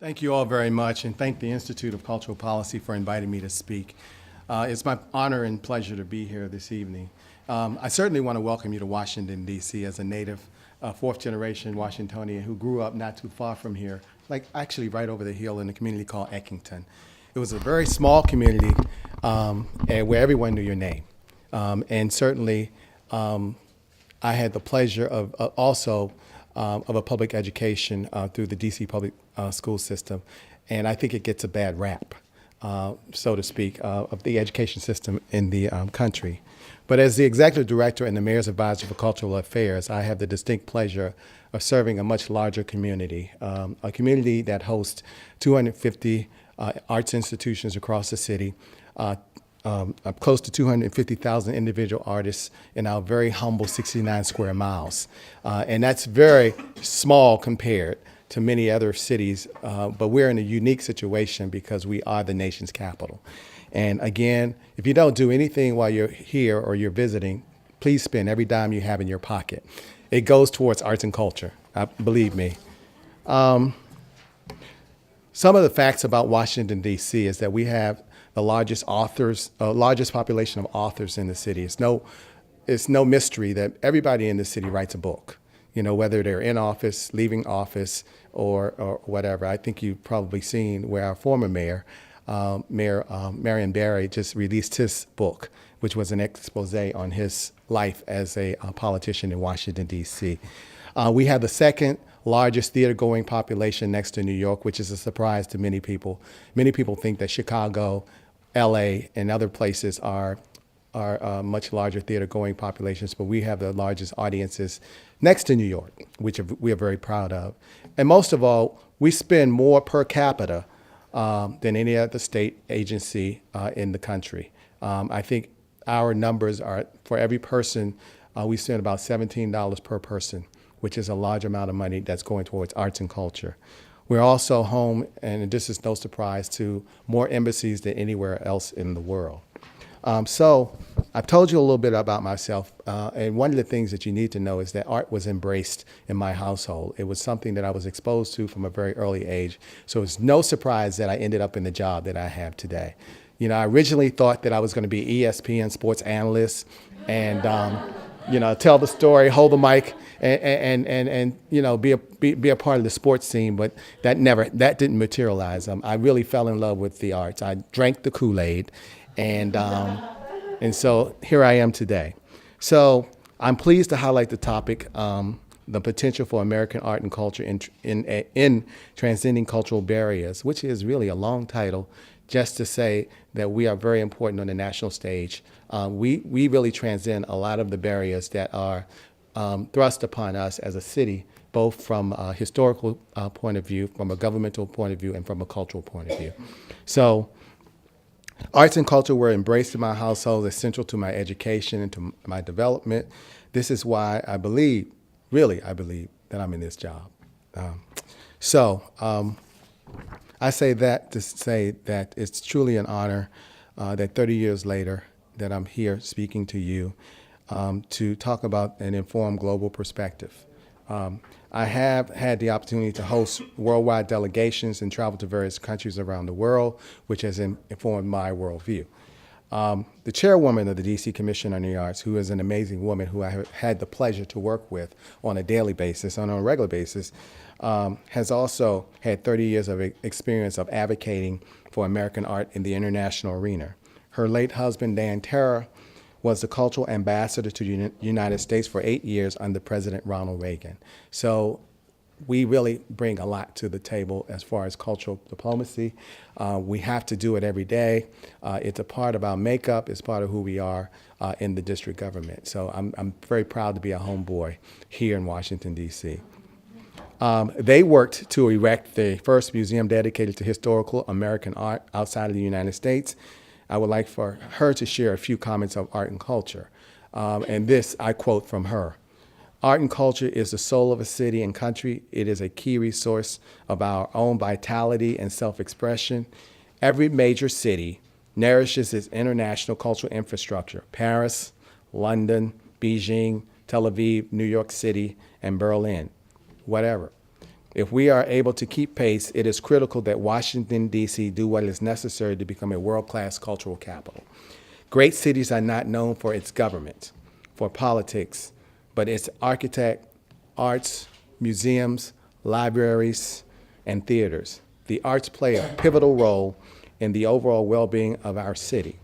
Thank you all very much, and thank the Institute of Cultural Policy for inviting me to speak. It's my honor and pleasure to be here this evening. I certainly want to welcome you to Washington, D.C. as a native fourth-generation Washingtonian who grew up not too far from here, like actually right over the hill in a community called Eckington. It was a very small community and where everyone knew your name. And certainly I had the pleasure of also of a public education through the DC public school system. And I think it gets a bad rap, so to speak, of the education system in the country. But as the executive director and the mayor's advisor for cultural affairs, I have the distinct pleasure of serving a much larger community, a community that hosts 250 arts institutions across the city, close to 250,000 individual artists in our very humble 69 square miles. And that's very small compared to many other cities, but we're in a unique situation because we are the nation's capital. And again, if you don't do anything while you're here or you're visiting, please spend every dime you have in your pocket. It goes towards arts and culture, believe me. Some of the facts about Washington, D.C. is that we have the largest population of authors in the city. It's no mystery that everybody in the city writes a book, you know, whether they're in office, leaving office, or whatever. I think you've probably seen where our former mayor, Marion Barry, just released his book, which was an expose on his life as a politician in Washington, D.C. We have the second largest theater-going population next to New York, which is a surprise to many people. Many people think that Chicago, LA, and other places are much larger theater-going populations, but we have the largest audiences next to New York, which we are very proud of. And most of all, we spend more per capita than any other state agency in the country. I think our numbers are, for every person, we spend about $17 per person, which is a large amount of money that's going towards arts and culture. We're also home, and this is no surprise, to more embassies than anywhere else in the world. So I've told you a little bit about myself, and one of the things that you need to know is that art was embraced in my household. It was something that I was exposed to from a very early age, so it's no surprise that I ended up in the job that I have today. You know, I originally thought that I was going to be ESPN sports analyst and, you know, tell the story, hold the mic, and you know, be a part of the sports scene, but that didn't materialize. I really fell in love with the arts. I drank the Kool-Aid, and so here I am today. So I'm pleased to highlight the topic, the potential for American art and culture in transcending cultural barriers, which is really a long title, just to say that we are very important on the national stage. We really transcend a lot of the barriers that are thrust upon us as a city, both from a historical point of view, from a governmental point of view, and from a cultural point of view. So arts and culture were embraced in my household, essential to my education and to my development. This is why I believe, really I believe, that I'm in this job. I say that to say that it's truly an honor that 30 years later that I'm here speaking to you to talk about an informed global perspective. I have had the opportunity to host worldwide delegations and travel to various countries around the world, which has informed my worldview. The chairwoman of the DC Commission on the Arts, who is an amazing woman who I have had the pleasure to work with on a daily basis, on a regular basis, has also had 30 years of experience of advocating for American art in the international arena. Her late husband, Dan Terra, was the cultural ambassador to the United States for 8 years under President Ronald Reagan. So we really bring a lot to the table as far as cultural diplomacy. We have to do it every day. It's a part of our makeup. It's part of who we are in the district government. So I'm very proud to be a homeboy here in Washington, D.C. They worked to erect the first museum dedicated to historical American art outside of the United States. I would like for her to share a few comments of art and culture. And this, I quote from her: "Art and culture is the soul of a city and country. It is a key resource of our own vitality and self-expression. Every major city nourishes its international cultural infrastructure: Paris, London, Beijing, Tel Aviv, New York City, and Berlin, whatever. If we are able to keep pace, it is critical that Washington, D.C. do what is necessary to become a world-class cultural capital. Great cities are not known for its government, for politics, but its architect, arts, museums, libraries, and theaters. The arts play a pivotal role in the overall well-being of our city.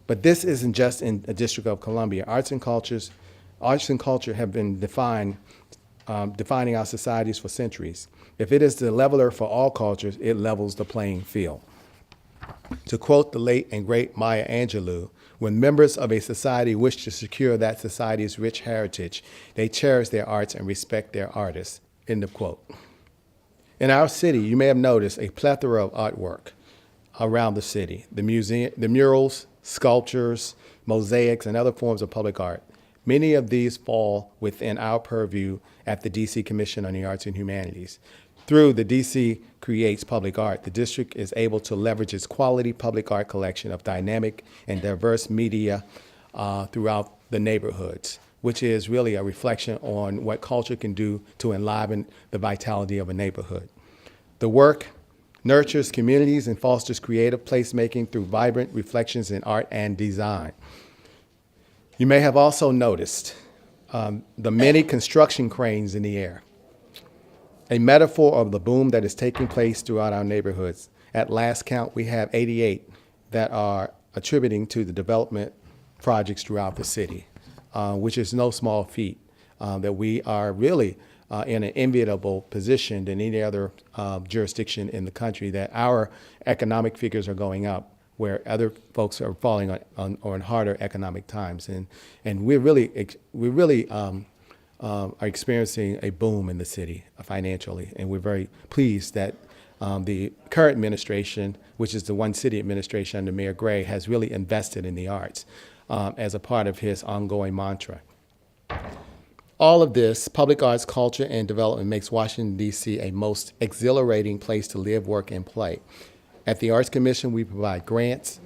But this isn't just in the District of Columbia. Arts and culture have been defining our societies for centuries. If it is the leveler for all cultures, it levels the playing field. To quote the late and great Maya Angelou, when members of a society wish to secure that society's rich heritage, they cherish their arts and respect their artists. End of quote. In our city, you may have noticed a plethora of artwork around the city. The murals, sculptures, mosaics, and other forms of public art. Many of these fall within our purview at the DC Commission on the Arts and Humanities. Through the DC Creates Public Art, the district is able to leverage its quality public art collection of dynamic and diverse media throughout the neighborhoods, which is really a reflection on what culture can do to enliven the vitality of a neighborhood. The work nurtures communities and fosters creative placemaking through vibrant reflections in art and design. You may have also noticed the many construction cranes in the air, a metaphor of the boom that is taking place throughout our neighborhoods. At last count, we have 88 that are attributing to the development projects throughout the city, which is no small feat, that we are really in an enviable position than any other jurisdiction in the country, that our economic figures are going up where other folks are falling on harder economic times. And we really are experiencing a boom in the city financially, and we're very pleased that the current administration, which is the One City administration under Mayor Gray, has really invested in the arts as a part of his ongoing mantra. All of this, public arts, culture, and development makes Washington, D.C. a most exhilarating place to live, work, and play. At the Arts Commission, we provide grants,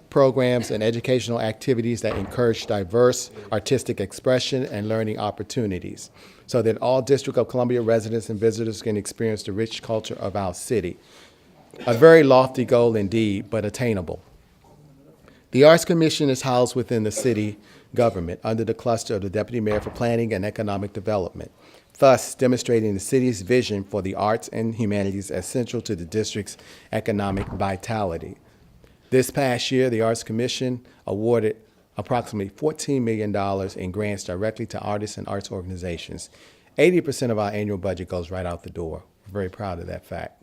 programs, and educational activities that encourage diverse artistic expression and learning opportunities so that all District of Columbia residents and visitors can experience the rich culture of our city. A very lofty goal indeed, but attainable. The Arts Commission is housed within the city government under the cluster of the Deputy Mayor for Planning and Economic Development, thus demonstrating the city's vision for the arts and humanities as central to the district's economic vitality. This past year, the Arts Commission awarded approximately $14 million in grants directly to artists and arts organizations. 80% of our annual budget goes right out the door. We're very proud of that fact.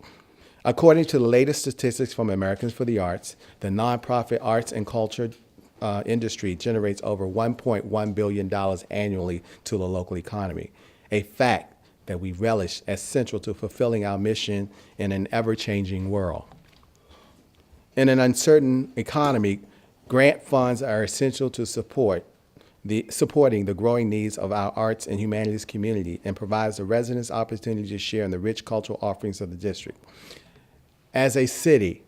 According to the latest statistics from Americans for the Arts, the nonprofit arts and culture industry generates over $1.1 billion annually to the local economy, a fact that we relish as central to fulfilling our mission in an ever-changing world. In an uncertain economy, grant funds are essential to supporting the growing needs of our arts and humanities community and provides the residents opportunity to share in the rich cultural offerings of the district. As a city,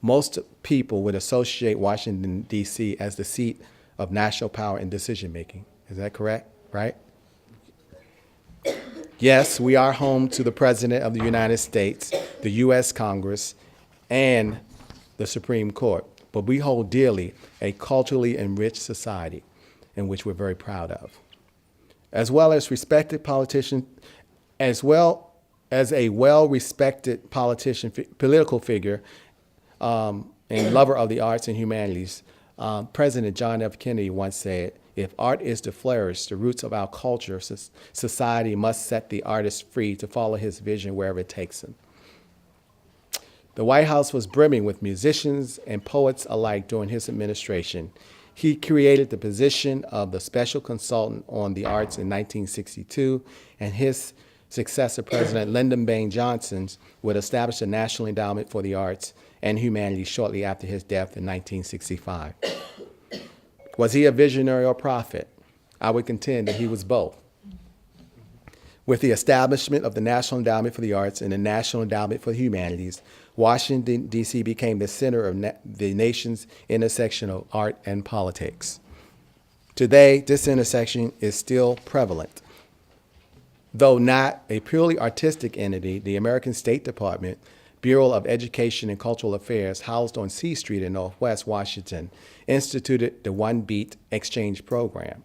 most people would associate Washington, D.C. as the seat of national power and decision-making. Is that correct, right? Yes, we are home to the President of the United States, the U.S. Congress, and the Supreme Court, but we hold dearly a culturally enriched society in which we're very proud of. As well as respected politician, as well as a well-respected political figure, and lover of the arts and humanities, President John F. Kennedy once said, "If art is to flourish, the roots of our culture, society must set the artist free to follow his vision wherever it takes him." The White House was brimming with musicians and poets alike during his administration. He created the position of the Special Consultant on the Arts in 1962, and his successor, President Lyndon Baines Johnson, would establish the National Endowment for the Arts and Humanities shortly after his death in 1965. Was he a visionary or prophet? I would contend that he was both. With the establishment of the National Endowment for the Arts and the National Endowment for the Humanities, Washington, D.C. became the center of the nation's intersection of art and politics. Today, this intersection is still prevalent. Though not a purely artistic entity, the American State Department, Bureau of Education and Cultural Affairs, housed on C Street in Northwest Washington, instituted the One Beat Exchange Program.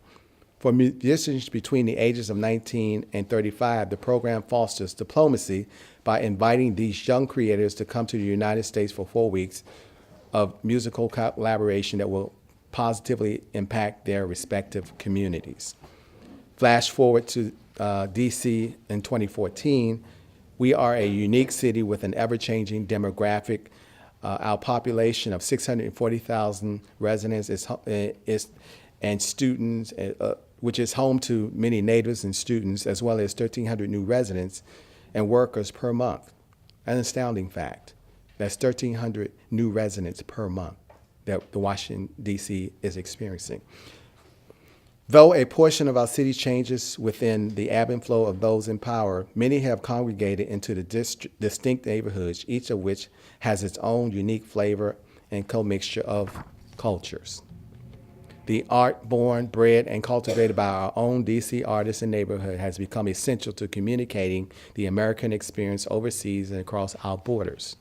For musicians between the ages of 19 and 35, the program fosters diplomacy by inviting these young creators to come to the United States for 4 weeks of musical collaboration that will positively impact their respective communities. Flash forward to DC in 2014, we are a unique city with an ever-changing demographic. Our population of 640,000 residents and students, which is home to many natives and students, as well as 1,300 new residents and workers per month. An astounding fact. That's 1,300 new residents per month that the Washington, D.C. is experiencing. Though a portion of our city changes within the ebb and flow of those in power, many have congregated into the distinct neighborhoods, each of which has its own unique flavor and commixture of cultures. The art born, bred, and cultivated by our own D.C. artists and neighborhood has become essential to communicating the American experience overseas and across our borders.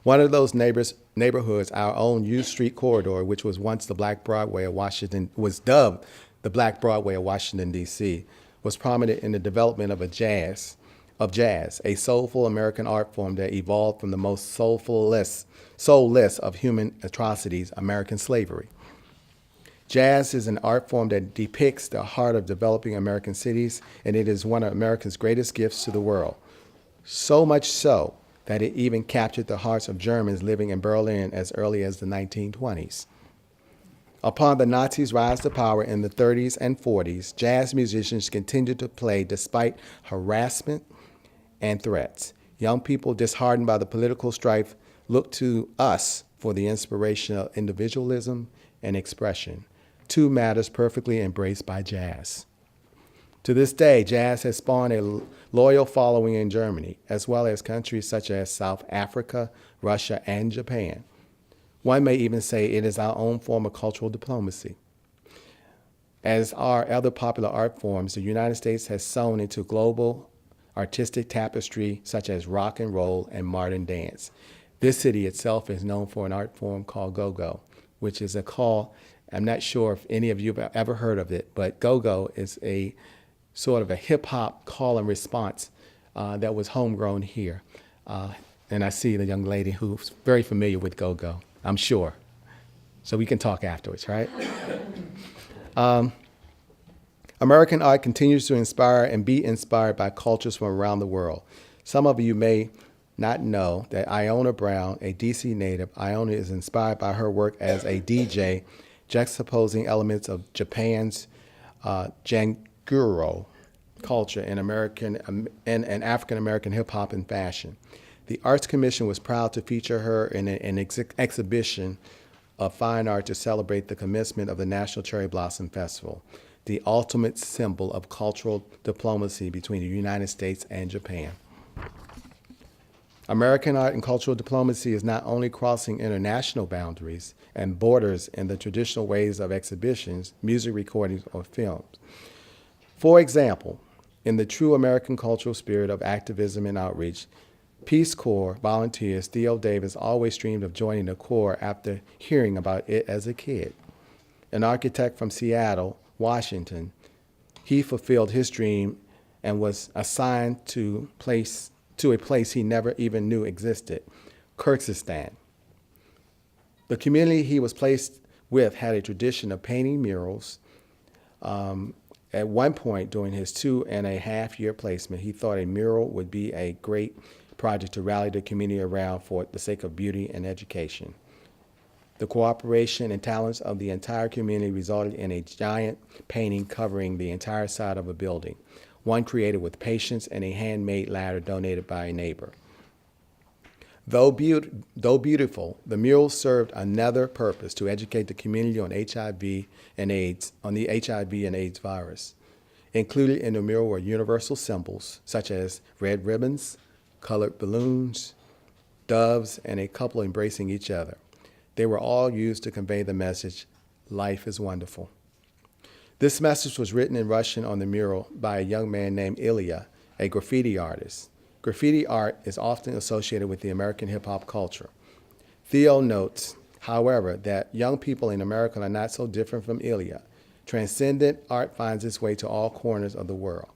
One of those neighborhoods, our own U Street corridor, which was once the Black Broadway of Washington, was dubbed the Black Broadway of Washington, D.C., was prominent in the development of jazz, a soulful American art form that evolved from the most soulless of human atrocities, American slavery. Jazz is an art form that depicts the heart of developing American cities, and it is one of America's greatest gifts to the world. So much so that it even captured the hearts of Germans living in Berlin as early as the 1920s. Upon the Nazis' rise to power in the 30s and 40s, jazz musicians continued to play despite harassment and threats. Young people disheartened by the political strife looked to us for the inspiration of individualism and expression, two matters perfectly embraced by jazz. To this day, jazz has spawned a loyal following in Germany, as well as countries such as South Africa, Russia, and Japan. One may even say it is our own form of cultural diplomacy. As are other popular art forms, the United States has sewn into global artistic tapestry such as rock and roll and modern dance. This city itself is known for an art form called go-go, which is a call. I'm not sure if any of you have ever heard of it, but go-go is a sort of a hip-hop call and response that was homegrown here. And I see the young lady who's very familiar with go-go, I'm sure. So we can talk afterwards, right? American art continues to inspire and be inspired by cultures from around the world. Some of you may not know that Iona Brown, a DC native, Iona is inspired by her work as a DJ, juxtaposing elements of Japan's Janguro culture and African-American hip-hop and fashion. The Arts Commission was proud to feature her in an exhibition of fine art to celebrate the commencement of the National Cherry Blossom Festival, the ultimate symbol of cultural diplomacy between the United States and Japan. American art and cultural diplomacy is not only crossing international boundaries and borders in the traditional ways of exhibitions, music recordings, or films. For example, in the true American cultural spirit of activism and outreach, Peace Corps volunteers Theo Davis always dreamed of joining the Corps after hearing about it as a kid. An architect from Seattle, Washington, he fulfilled his dream and was assigned to a place he never even knew existed, Kyrgyzstan. The community he was placed with had a tradition of painting murals. At one point during his 2.5-year placement, he thought a mural would be a great project to rally the community around for the sake of beauty and education. The cooperation and talents of the entire community resulted in a giant painting covering the entire side of a building, one created with patience and a handmade ladder donated by a neighbor. Though beautiful, the mural served another purpose: to educate the community on HIV and AIDS, on the HIV and AIDS virus. Included in the mural were universal symbols such as red ribbons, colored balloons, doves, and a couple embracing each other. They were all used to convey the message, life is wonderful. This message was written in Russian on the mural by a young man named Ilya, a graffiti artist. Graffiti art is often associated with the American hip-hop culture. Theo notes, however, that young people in America are not so different from Ilya. Transcendent art finds its way to all corners of the world.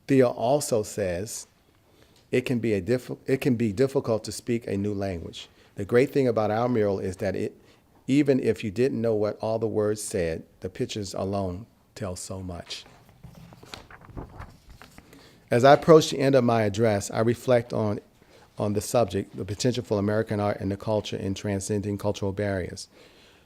Theo also says, it can be difficult to speak a new language. The great thing about our mural is that even if you didn't know what all the words said, the pictures alone tell so much. As I approach the end of my address, I reflect on the subject, the potential for American art and the culture in transcending cultural barriers.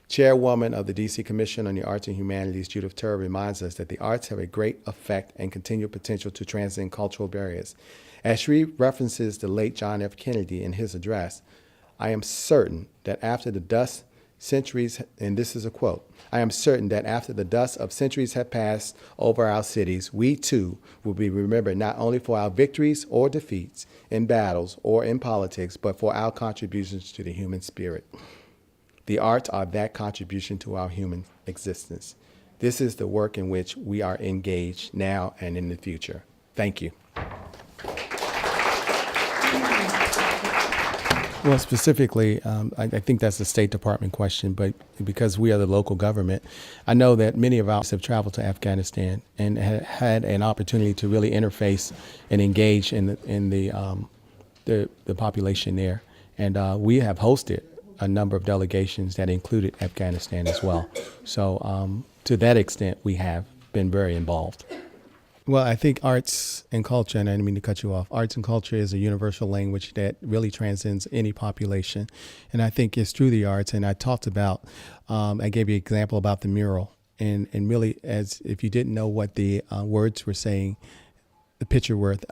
Chairwoman of the D.C. Commission on the Arts and Humanities, Judith Turr, reminds us that the arts have a great effect and continued potential to transcend cultural barriers. As she references the late John F. Kennedy in his address, I am certain that after the dust centuries, and this is a quote, I am certain that after the dust of centuries have passed over our cities, we too will be remembered not only for our victories or defeats in battles or in politics, but for our contributions to the human spirit. The arts are that contribution to our human existence. This is the work in which we are engaged now and in the future. Thank you. Well, specifically, I think that's a State Department question, but because we are the local government, I know that many of us have traveled to Afghanistan and had an opportunity to really interface and engage in the population there. And we have hosted a number of delegations that included Afghanistan as well. So to that extent, we have been very involved. Well, I think arts and culture, and I didn't mean to cut you off, arts and culture is a universal language that really transcends any population. And I think it's through the arts, and I talked about, I gave you an example about the mural. And really, as if you didn't know what the words were saying, the picture worth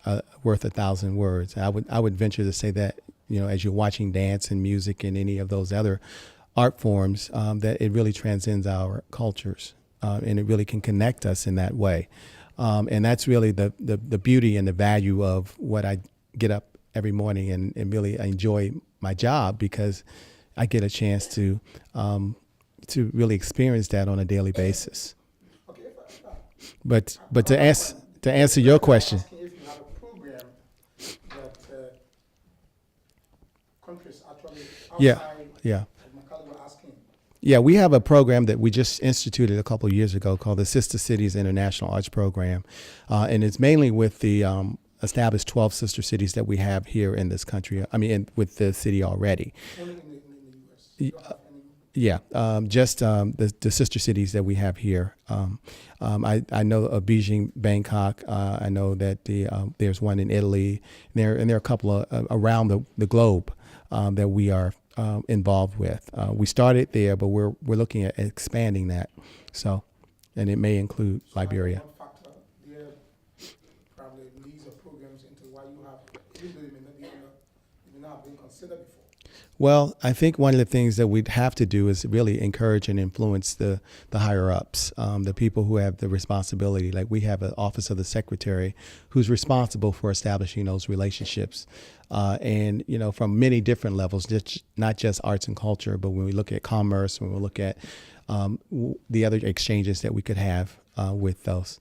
1,000 words. I would venture to say that, you know, as you're watching dance and music and any of those other art forms, that it really transcends our cultures, and it really can connect us in that way. And that's really the beauty and the value of what I get up every morning and really enjoy my job, because I get a chance to really experience that on a daily basis. But to answer your question. If you have a program that countries actually outside, yeah. my colleague was asking. Yeah, we have a program that we just instituted a couple of years ago called the Sister Cities International Arts Program. And it's mainly with the established 12 sister cities that we have here in this country, with the city already. Only in the U.S. Yeah, just the sister cities that we have here. I know of Beijing, Bangkok. I know that there's one in Italy. There are a couple of around the globe that we are involved with. We started there, but we're looking at expanding that. So, and it may include Liberia. One factor there probably leads or programs into why you have, even though you may not have been considered before. Well, I think one of the things that we'd have to do is really encourage and influence the higher ups, the people who have the responsibility. Like we have an Office of the Secretary who's responsible for establishing those relationships. And, you know, from many different levels, not just arts and culture, but when we look at commerce, when we look at the other exchanges that we could have with those.